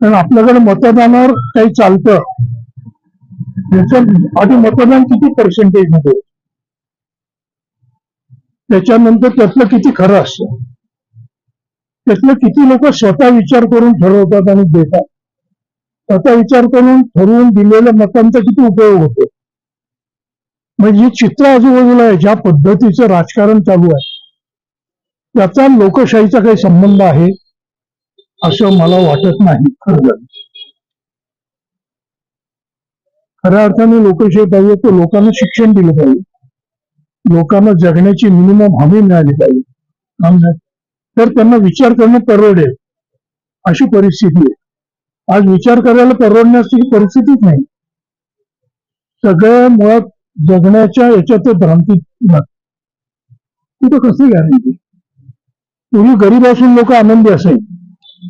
कारण आपल्याकडे मतदानावर काही चालतं आधी मतदान किती पर्सेंटेज मध्ये, त्याच्यानंतर त्यातलं किती खरं असतं, त्यातलं किती लोक स्वतः विचार करून ठरवतात आणि देतात, स्वतः विचार करून ठरवून दिलेल्या मतांचा किती उपयोग होतो. म्हणजे चित्र आजूबाजूला आहे, ज्या पद्धतीचं राजकारण चालू आहे त्याचा लोकशाहीचा काही संबंध आहे असं मला वाटत नाही. खऱ्या अर्थाने लोकशाही पाहिजे तर लोकांना शिक्षण दिलं पाहिजे, लोकांना जगण्याची मिनिमम हमी मिळाली पाहिजे, तर त्यांना विचार करणं परवडेल अशी परिस्थिती आहे. आज विचार करायला परवडण्याची परिस्थितीच नाही. सगळ्या मुळात जगण्याच्या याच्यात भ्रांती कुठं कसं गॅरंटी. पूर्वी गरीब असून लोक आनंदी असायचे,